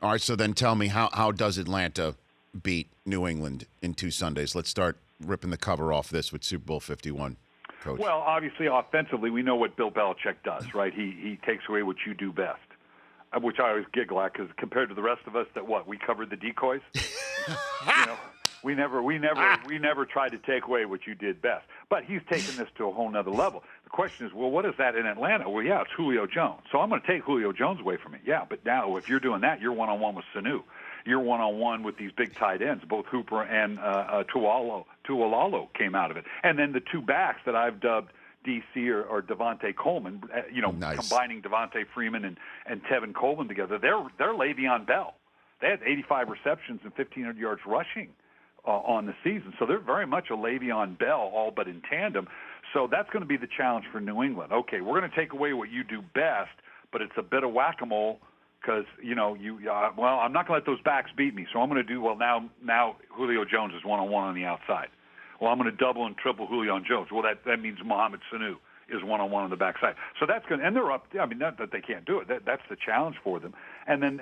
All right, so then tell me, how does Atlanta beat New England in 2 Sundays? Let's start ripping the cover off this with Super Bowl 51, Coach. Well, obviously, offensively, we know what Bill Belichick does, right? He takes away what you do best, which I always giggle at because compared to the rest of us, we covered the decoys. We never tried to take away what you did best. But he's taken this to a whole nother level. The question is, well, what is that in Atlanta? Well, yeah, it's Julio Jones. So I'm going to take Julio Jones away from it. Yeah, but now if you're doing that, you're one-on-one with Sanu. You're one-on-one with these big tight ends. Both Hooper and Tualalo came out of it. And then the two backs that I've dubbed DC or Devontae Coleman, Nice. Combining Devontae Freeman and Tevin Coleman together, they're Le'Veon Bell. They had 85 receptions and 1,500 yards rushing on the season. So they're very much a Le'Veon Bell, all but in tandem. So that's going to be the challenge for New England. Okay, we're going to take away what you do best, but it's a bit of whack-a-mole because, I'm not going to let those backs beat me. So I'm going to do, now Julio Jones is one-on-one on the outside. Well, I'm going to double and triple Julio Jones. Well, that means Mohamed Sanu is one-on-one on the backside. So that's good. And they're up. I mean, not that they can't do it. That's the challenge for them. And then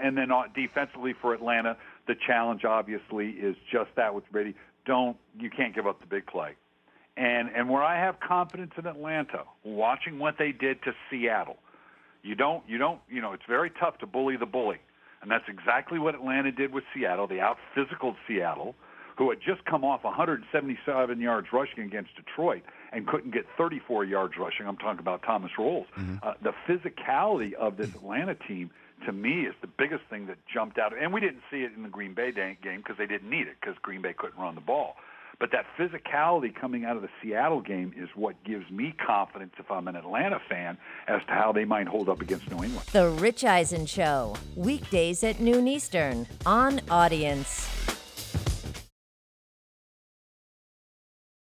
defensively for Atlanta, the challenge obviously is just that with Brady. You can't give up the big play. And where I have confidence in Atlanta, watching what they did to Seattle, it's very tough to bully the bully. And that's exactly what Atlanta did with Seattle. They out-physicaled Seattle, who had just come off 177 yards rushing against Detroit and couldn't get 34 yards rushing. I'm talking about Thomas Rolls. Mm-hmm. The physicality of this Atlanta team, to me, is the biggest thing that jumped out. And we didn't see it in the Green Bay game because they didn't need it because Green Bay couldn't run the ball. But that physicality coming out of the Seattle game is what gives me confidence if I'm an Atlanta fan as to how they might hold up against New England. The Rich Eisen Show, weekdays at noon Eastern on Audience.